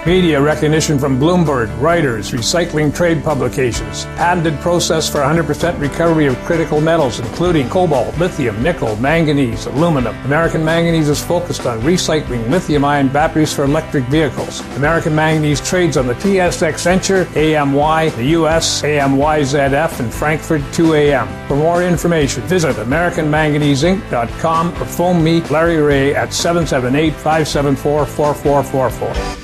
Media recognition from Bloomberg, Reuters, recycling trade publications. Patented process for 100% recovery of critical metals, including cobalt, lithium, nickel, manganese, aluminum. American Manganese is focused on recycling lithium-ion batteries for electric vehicles. American Manganese trades on the TSX Venture, AMY, the US, AMYZF, and Frankfurt 2AM. For more information, visit AmericanManganeseInc.com or phone me, Larry Ray, at 778-574-4444.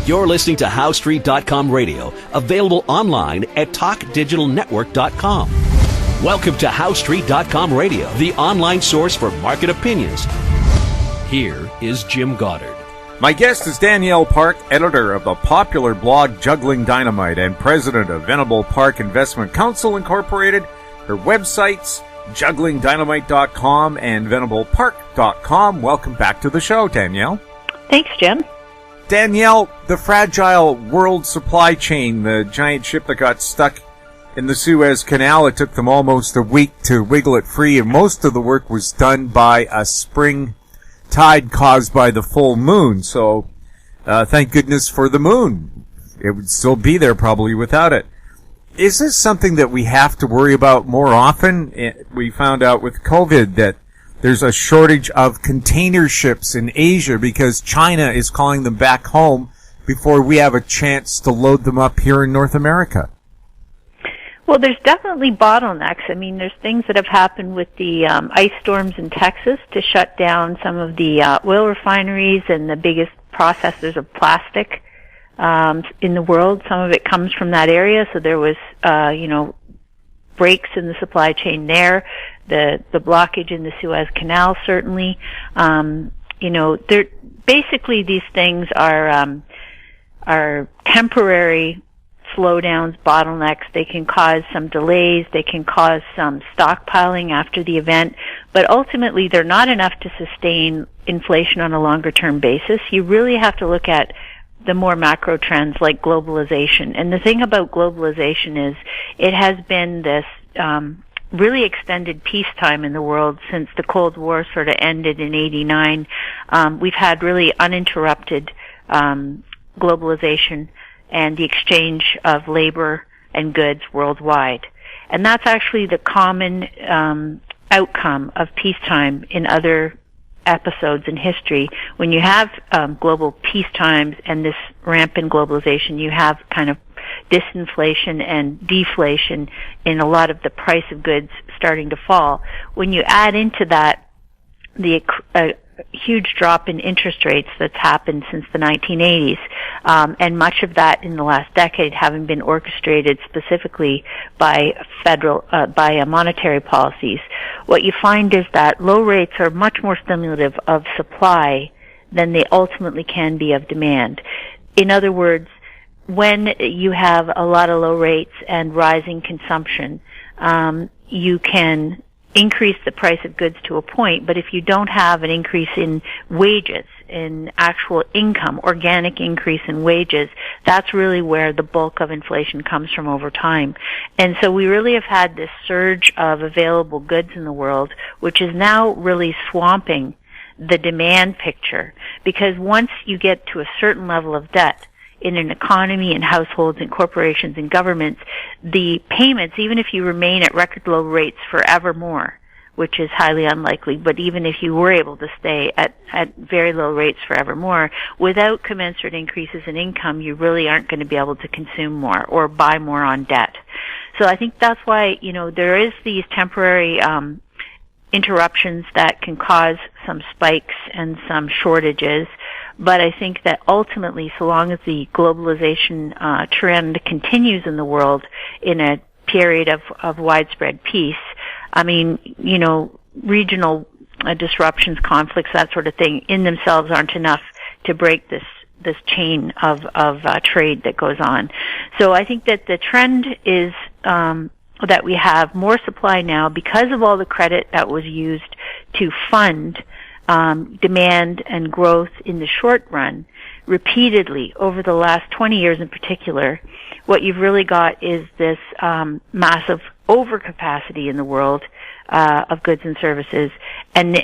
You're listening to HowStreet.com radio, available online at TalkDigitalNetwork.com. Welcome to HowStreet.com radio, the online source for market opinions. Here is Jim Goddard. My guest is Danielle Park, editor of the popular blog Juggling Dynamite and president of Danielle Park Investment Counsel Incorporated. Her websites, jugglingdynamite.com and venablepark.com. Welcome back to the show, Danielle. Thanks, Jim. Danielle, the fragile world supply chain, the giant ship that got stuck in the Suez Canal, it took them almost a week to wiggle it free, and most of the work was done by a spring tide caused by the full moon. So, thank goodness for the moon. It would still be there probably without it. Is this something that we have to worry about more often? We found out with COVID that there's a shortage of container ships in Asia because China is calling them back home before we have a chance to load them up here in North America. Well, there's definitely bottlenecks. I mean, there's things that have happened with the ice storms in Texas to shut down some of the oil refineries and the biggest processors of plastic in the world. Some of it comes from that area, so there was, breaks in the supply chain there. The blockage in the Suez Canal, certainly. They're basically, these things are temporary slowdowns, bottlenecks. They can cause some delays. They can cause some stockpiling after the event. But ultimately, they're not enough to sustain inflation on a longer-term basis. You really have to look at the more macro trends like globalization. And the thing about globalization is it has been this really extended peacetime in the world since the Cold War sort of ended in '89. We've had really uninterrupted globalization and the exchange of labor and goods worldwide. And that's actually the common outcome of peacetime in other episodes in history. When you have global peacetimes and this rampant globalization, you have kind of disinflation and deflation in a lot of the price of goods starting to fall. When you add into that the huge drop in interest rates that's happened since the 1980s, and much of that in the last decade having been orchestrated specifically by monetary policies, what you find is that low rates are much more stimulative of supply than they ultimately can be of demand. In other words, when you have a lot of low rates and rising consumption, you can increase the price of goods to a point, but if you don't have an increase in wages, in actual income, organic increase in wages, that's really where the bulk of inflation comes from over time. And so we really have had this surge of available goods in the world, which is now really swamping the demand picture, because once you get to a certain level of debt, in an economy and households and corporations and governments, the payments, even if you remain at record low rates forevermore, which is highly unlikely, but even if you were able to stay at very low rates forevermore, without commensurate increases in income, you really aren't going to be able to consume more or buy more on debt. So I think that's why, there is these temporary interruptions that can cause some spikes and some shortages. But I think that ultimately, so long as the globalization trend continues in the world in a period of widespread peace, regional disruptions, conflicts, that sort of thing, in themselves aren't enough to break this chain of trade that goes on. So I think that the trend is that we have more supply now because of all the credit that was used to fund demand and growth in the short run repeatedly over the last 20 years in particular. What you've really got is this massive overcapacity in the world of goods and services, and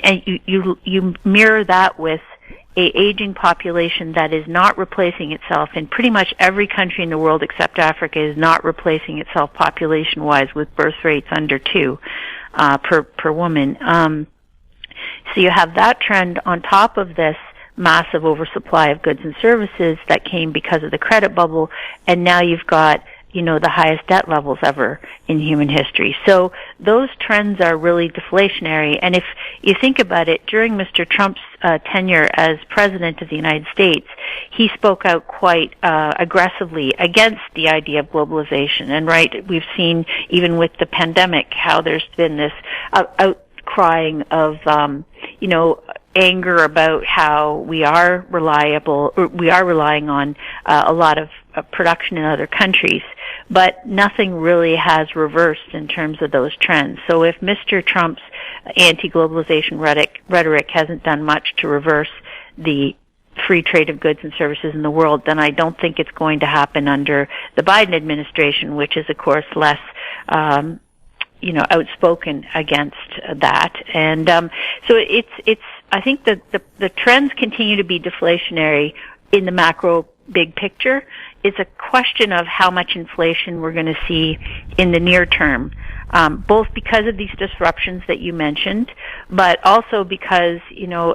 you mirror that with aging population that is not replacing itself, and pretty much every country in the world except Africa is not replacing itself population-wise with birth rates under 2 per woman. So you have that trend on top of this massive oversupply of goods and services that came because of the credit bubble, and now you've got, the highest debt levels ever in human history. So those trends are really deflationary. And if you think about it, during Mr. Trump's tenure as President of the United States, he spoke out quite aggressively against the idea of globalization. And we've seen, even with the pandemic, how there's been this outcrying of, anger about how we are relying on a lot of production in other countries, but nothing really has reversed in terms of those trends. So if Mr. Trump's anti-globalization rhetoric hasn't done much to reverse the free trade of goods and services in the world, then I don't think it's going to happen under the Biden administration, which is, of course, less outspoken against that. And so it's I think that the trends continue to be deflationary in the macro big picture. It's a question of how much inflation we're going to see in the near term, both because of these disruptions that you mentioned, but also because,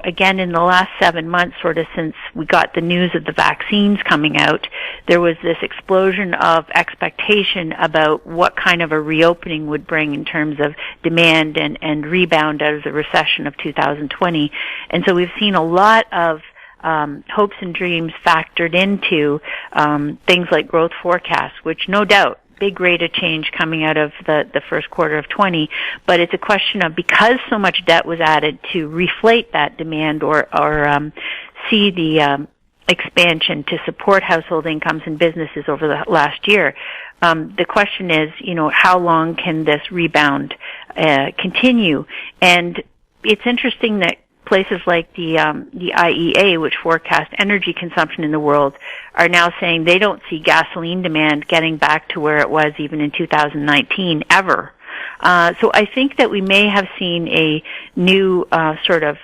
again, in the last 7 months, sort of since we got the news of the vaccines coming out, there was this explosion of expectation about what kind of a reopening would bring in terms of demand and rebound out of the recession of 2020. And so we've seen a lot of hopes and dreams factored into things like growth forecasts, which no doubt big rate of change coming out of the first quarter of 20, but it's a question of, because so much debt was added to reflate that demand or see the expansion to support household incomes and businesses over the last year. The question is, how long can this rebound continue? And it's interesting that places like the IEA, which forecast energy consumption in the world, are now saying they don't see gasoline demand getting back to where it was even in 2019 ever. So I think that we may have seen a new sort of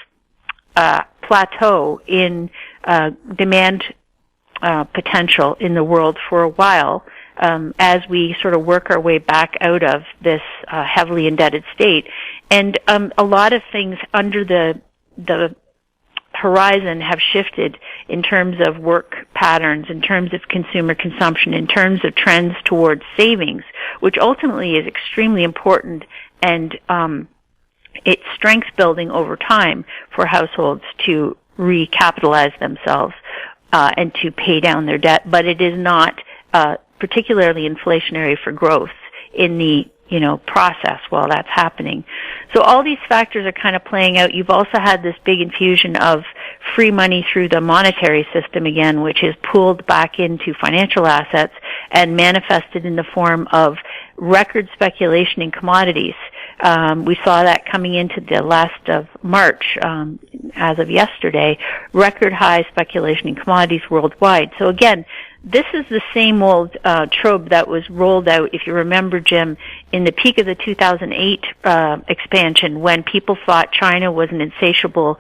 plateau in demand potential in the world for a while, as we sort of work our way back out of this heavily indebted state. And a lot of things under the horizon have shifted in terms of work patterns, in terms of consumer consumption, in terms of trends towards savings, which ultimately is extremely important, and it's strength building over time for households to recapitalize themselves and to pay down their debt. But it is not particularly inflationary for growth in the process while that's happening. So all these factors are kind of playing out. You've also had this big infusion of free money through the monetary system again, which is pooled back into financial assets and manifested in the form of record speculation in commodities. We saw that coming into the last of March, as of yesterday, record high speculation in commodities worldwide. So again, this is the same old trope that was rolled out, if you remember, Jim, in the peak of the 2008 expansion, when people thought China was an insatiable,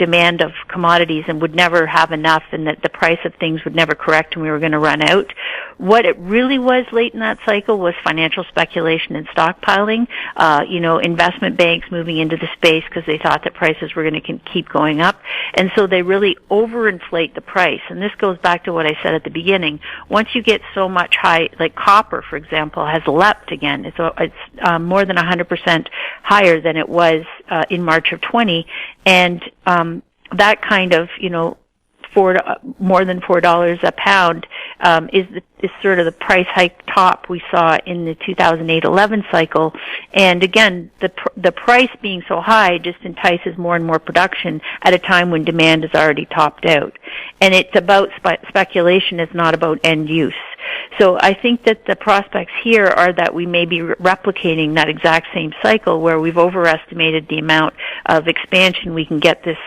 demand of commodities and would never have enough, and that the price of things would never correct and we were going to run out. What it really was late in that cycle was financial speculation and stockpiling. Investment banks moving into the space because they thought that prices were going to keep going up, and so they really overinflate the price. And this goes back to what I said at the beginning. Once you get so much high, like copper, for example, has leapt again. It's more than 100% higher than it was in March of 20, and that kind of more than $4 a pound is sort of the price hike top we saw in the 2008-11 cycle. And again, the price being so high just entices more and more production at a time when demand is already topped out. And it's about speculation, it's not about end use. So I think that the prospects here are that we may be replicating that exact same cycle where we've overestimated the amount of expansion we can get this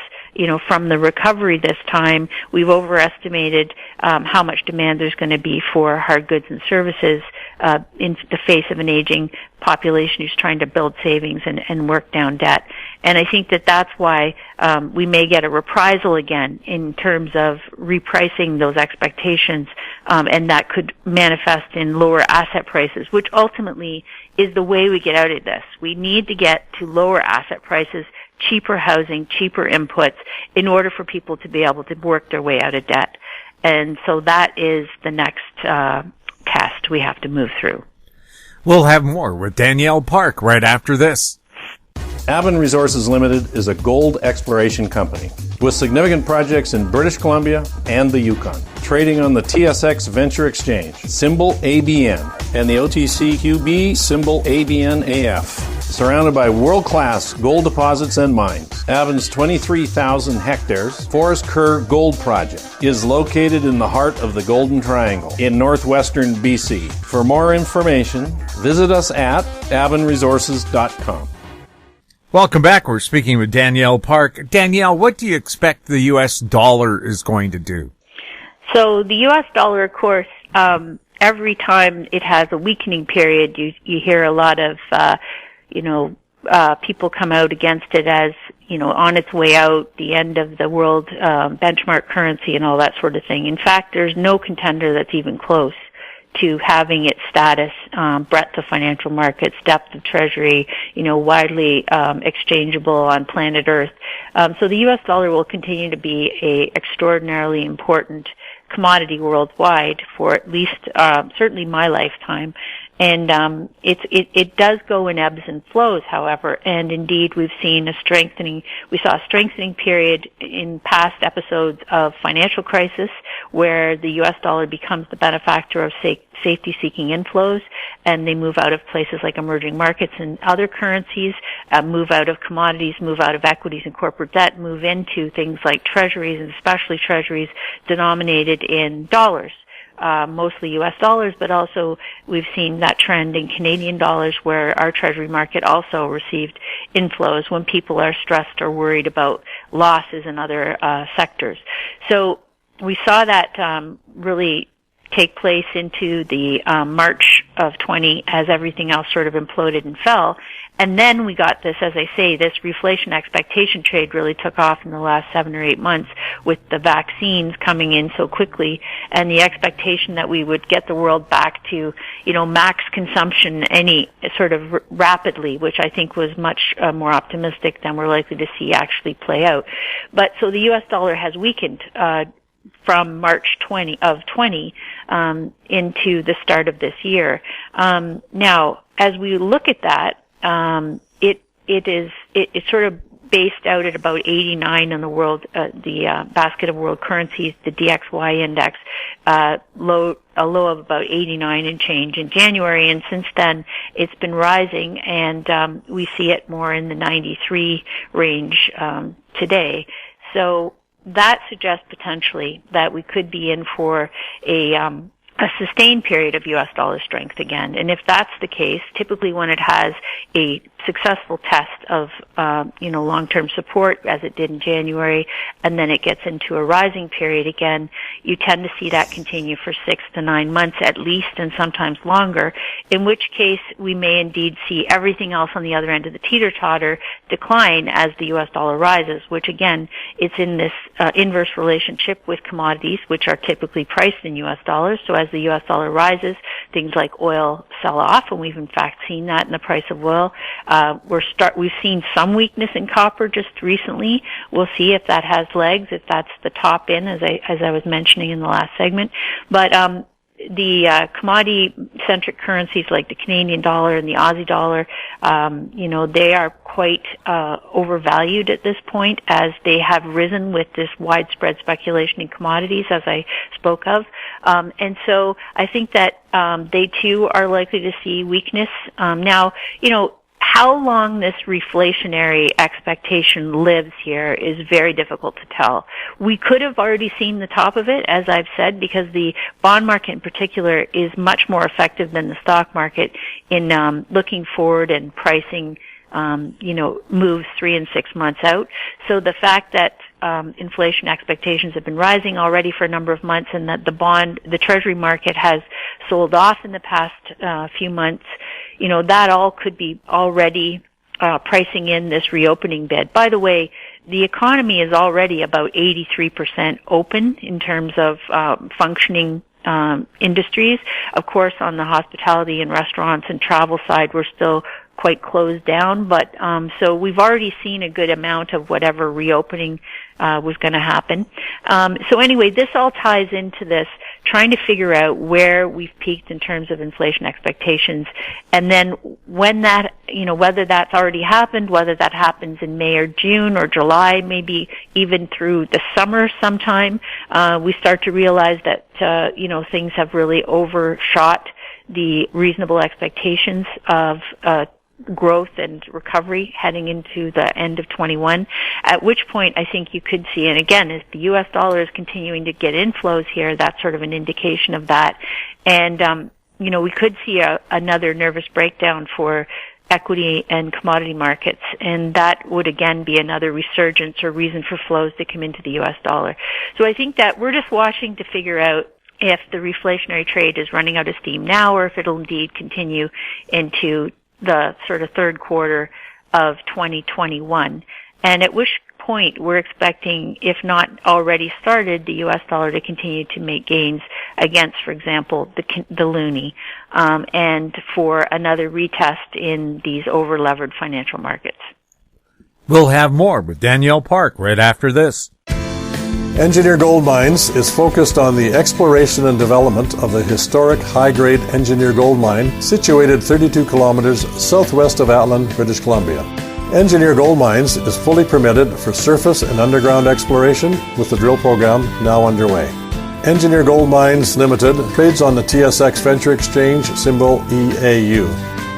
from the recovery this time. We've overestimated how much demand there's going to be for hard goods and services in the face of an aging population who's trying to build savings and work down debt. And I think that that's why we may get a reprisal again in terms of repricing those expectations, and that could manifest in lower asset prices, which ultimately is the way we get out of this. We need to get to lower asset prices, cheaper housing, cheaper inputs in order for people to be able to work their way out of debt. And so that is the next test we have to move through. We'll have more with Danielle Park right after this. Avon Resources Limited is a gold exploration company with significant projects in British Columbia and the Yukon, trading on the TSX Venture Exchange, symbol ABN, and the OTCQB, symbol ABNAF. Surrounded by world-class gold deposits and mines, Avon's 23,000 hectares Forest Kerr Gold Project is located in the heart of the Golden Triangle in northwestern BC. For more information, visit us at avonresources.com. Welcome back. We're speaking with Danielle Park. Danielle, what do you expect the U.S. dollar is going to do? So the U.S. dollar, of course, every time it has a weakening period, you hear a lot of, people come out against it as, on its way out, the end of the world benchmark currency and all that sort of thing. In fact, there's no contender that's even close to having its status, breadth of financial markets, depth of treasury, widely exchangeable on planet Earth. So the U.S. dollar will continue to be a extraordinarily important commodity worldwide for at least certainly my lifetime. And it does go in ebbs and flows, however, and indeed we saw a strengthening period in past episodes of financial crisis where the US dollar becomes the benefactor of safety-seeking inflows, and they move out of places like emerging markets and other currencies, move out of commodities, move out of equities and corporate debt, move into things like treasuries, and especially treasuries denominated in dollars. Mostly U.S. dollars, but also we've seen that trend in Canadian dollars where our treasury market also received inflows when people are stressed or worried about losses in other sectors. So we saw that really take place into the March of 20 as everything else sort of imploded and fell. And then we got this, as I say, this reflation expectation trade really took off in the last 7 or 8 months with the vaccines coming in so quickly and the expectation that we would get the world back to, max consumption any sort of rapidly, which I think was much more optimistic than we're likely to see actually play out. But so the U.S. dollar has weakened from March 20 into the start of this year. Now, as we look at that, it's sort of based out at about 89 in the world, the basket of world currencies, the DXY index, a low of about 89 and change in January, and since then it's been rising, and we see it more in the 93 range today. So that suggests potentially that we could be in for a sustained period of U.S. dollar strength again. And if that's the case, typically when it has a successful test of, long-term support, as it did in January, and then it gets into a rising period again, you tend to see that continue for 6 to 9 months at least, and sometimes longer, in which case we may indeed see everything else on the other end of the teeter-totter decline as the U.S. dollar rises, which again, it's in this inverse relationship with commodities, which are typically priced in U.S. dollars. So as the U.S. dollar rises, things like oil sell off, and we've in fact seen that in the price of oil. We've seen some weakness in copper just recently. We'll see if that has legs, if that's the top in, as I was mentioning in the last segment. But the commodity-centric currencies like the Canadian dollar and the Aussie dollar, they are quite overvalued at this point as they have risen with this widespread speculation in commodities, as I spoke of. And so I think that they too are likely to see weakness. Now, how long this reflationary expectation lives here is very difficult to tell. We could have already seen the top of it, as I've said, because the bond market in particular is much more effective than the stock market in looking forward and pricing moves 3 and 6 months out. So the fact that inflation expectations have been rising already for a number of months, and that the treasury market has sold off in the past few months, that all could be already pricing in this reopening bid. By the way, the economy is already about 83% open in terms of functioning industries. Of course, on the hospitality and restaurants and travel side, we're still quite closed down, but so we've already seen a good amount of whatever reopening was going to happen. So anyway, this all ties into this, trying to figure out where we've peaked in terms of inflation expectations, and then when that, whether that's already happened, whether that happens in May or June or July, maybe even through the summer sometime, we start to realize that, things have really overshot the reasonable expectations of growth and recovery heading into the end of 21, at which point I think you could see, and again, as the U.S. dollar is continuing to get inflows here, that's sort of an indication of that. And, we could see another nervous breakdown for equity and commodity markets, and that would again be another resurgence or reason for flows to come into the U.S. dollar. So I think that we're just watching to figure out if the reflationary trade is running out of steam now or if it'll indeed continue into the sort of third quarter of 2021, and at which point we're expecting, if not already started, the U.S. dollar to continue to make gains against, for example, the loonie, and for another retest in these over-levered financial markets. We'll have more with Danielle Park right after this. Engineer Gold Mines is focused on the exploration and development of the historic high-grade Engineer Gold Mine situated 32 kilometers southwest of Atlan, British Columbia. Engineer Gold Mines is fully permitted for surface and underground exploration with the drill program now underway. Engineer Gold Mines Limited trades on the TSX Venture Exchange, symbol EAU.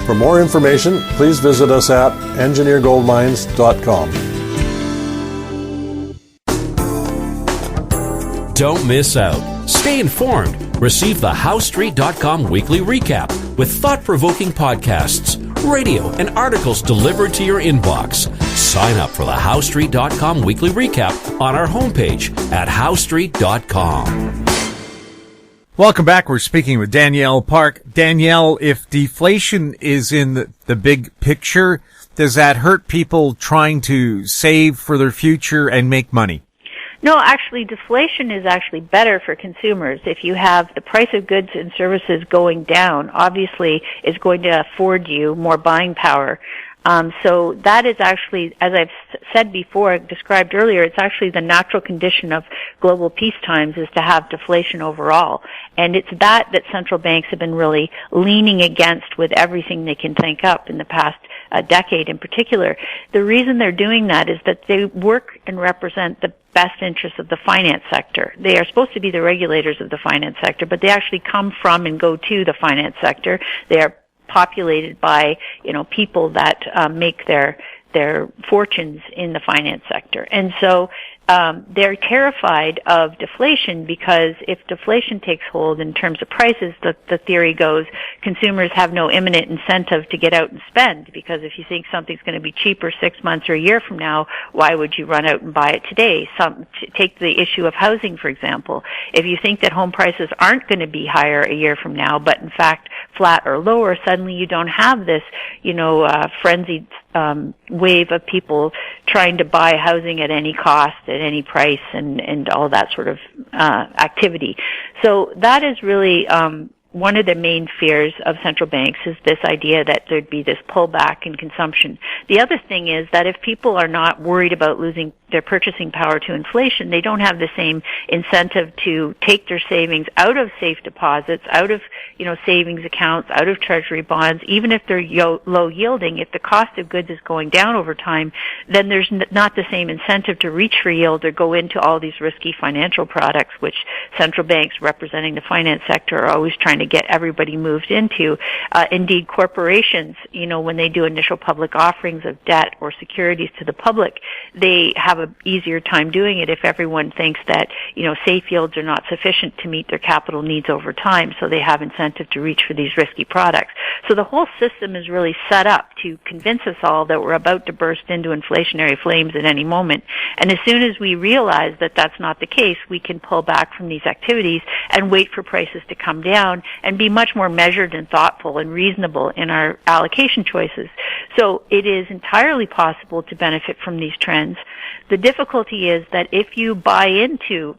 For more information, please visit us at engineergoldmines.com. Don't miss out. Stay informed. Receive the HowStreet.com weekly recap with thought-provoking podcasts, radio, and articles delivered to your inbox. Sign up for the HowStreet.com weekly recap on our homepage at HowStreet.com. Welcome back. We're speaking with Danielle Park. Danielle, if deflation is in the big picture, does that hurt people trying to save for their future and make money? No, actually, deflation is actually better for consumers. If you have the price of goods and services going down, obviously it's going to afford you more buying power. So that is actually, as I've said before, described earlier, it's actually the natural condition of global peacetimes is to have deflation overall. And it's that central banks have been really leaning against with everything they can think up in the past decade in particular. The reason they're doing that is that they work and represent the best interests of the finance sector. They are supposed to be the regulators of the finance sector, but they actually come from and go to the finance sector. They are populated by, people that make their fortunes in the finance sector. And so they're terrified of deflation because if deflation takes hold in terms of prices, the theory goes consumers have no imminent incentive to get out and spend, because if you think something's going to be cheaper 6 months or a year from now, why would you run out and buy it today? Take the issue of housing, for example. If you think that home prices aren't going to be higher a year from now, but in fact flat or lower, suddenly you don't have this, frenzied wave of people trying to buy housing at any cost, at any price, and all that sort of activity. So that is really one of the main fears of central banks, is this idea that there'd be this pullback in consumption. The other thing is that if people are not worried about losing their purchasing power to inflation, they don't have the same incentive to take their savings out of safe deposits, out of, savings accounts, out of treasury bonds, even if they're low yielding. If the cost of goods is going down over time, then there's not the same incentive to reach for yield or go into all these risky financial products, which central banks representing the finance sector are always trying to get everybody moved into. Indeed, corporations, when they do initial public offerings of debt or securities to the public, they have an easier time doing it if everyone thinks that, safe yields are not sufficient to meet their capital needs over time, so they have incentive to reach for these risky products. So the whole system is really set up to convince us all that we're about to burst into inflationary flames at any moment. And as soon as we realize that that's not the case, we can pull back from these activities and wait for prices to come down and be much more measured and thoughtful and reasonable in our allocation choices. So it is entirely possible to benefit from these trends. The difficulty is that if you buy into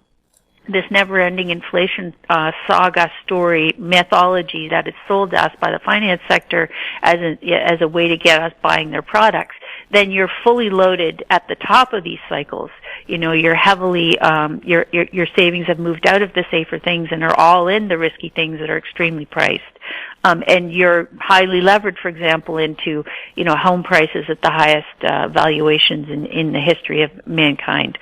this never-ending inflation saga story mythology that is sold to us by the finance sector as a way to get us buying their products, then you're fully loaded at the top of these cycles. You know, you're heavily your savings have moved out of the safer things and are all in the risky things that are extremely priced. And you're highly levered, for example, into, you know, home prices at the highest valuations in the history of mankind.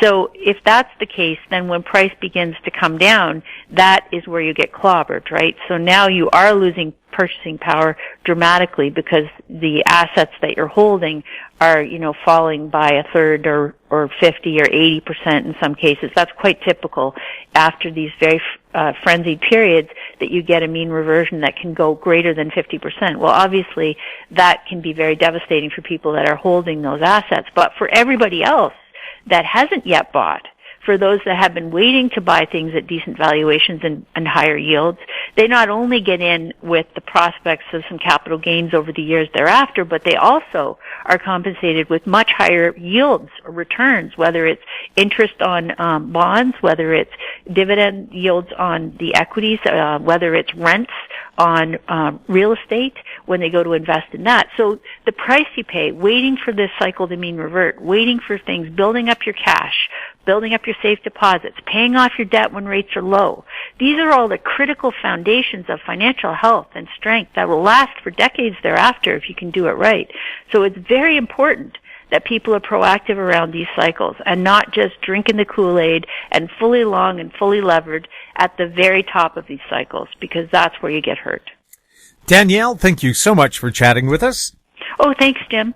So if that's the case, then when price begins to come down, that is where you get clobbered, right? So now you are losing purchasing power dramatically because the assets that you're holding are, you know, falling by a third or 50 or 80% in some cases. That's quite typical after these very frenzied periods that you get a mean reversion that can go greater than 50%. Well, obviously that can be very devastating for people that are holding those assets, but for everybody else that hasn't yet bought, for those that have been waiting to buy things at decent valuations and higher yields, they not only get in with the prospects of some capital gains over the years thereafter, but they also are compensated with much higher yields or returns, whether it's interest on bonds, whether it's dividend yields on the equities, whether it's rents on real estate when they go to invest in that. So the price you pay, waiting for this cycle to mean revert, waiting for things, building up your cash, building up your safe deposits, paying off your debt when rates are low. These are all the critical foundations of financial health and strength that will last for decades thereafter if you can do it right. So it's very important that people are proactive around these cycles and not just drinking the Kool-Aid and fully long and fully levered at the very top of these cycles, because that's where you get hurt. Danielle, thank you so much for chatting with us. Oh, thanks, Jim.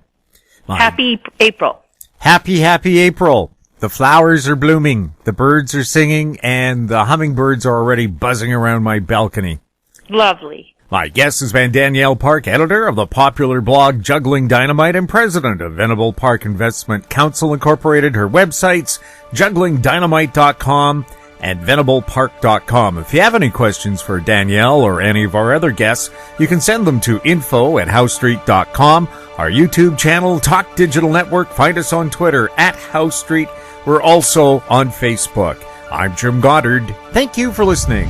Happy April. Happy April. The flowers are blooming, the birds are singing, and the hummingbirds are already buzzing around my balcony. Lovely. My guest has been Danielle Park, editor of the popular blog Juggling Dynamite and president of Venable Park Investment Council Incorporated. Her websites, jugglingdynamite.com and venablepark.com. If you have any questions for Danielle or any of our other guests, you can send them to info@housestreet.com, our YouTube channel, Talk Digital Network. Find us on Twitter @HouseStreet. We're also on Facebook. I'm Jim Goddard. Thank you for listening.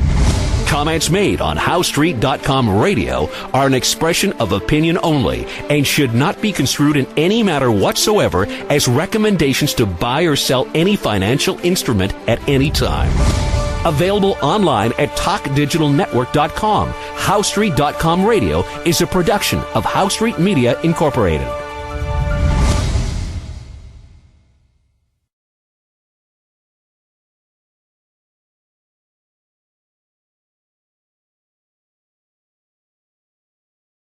Comments made on HoweStreet.com radio are an expression of opinion only and should not be construed in any matter whatsoever as recommendations to buy or sell any financial instrument at any time. Available online at TalkDigitalNetwork.com. HoweStreet.com radio is a production of House Street Media Incorporated.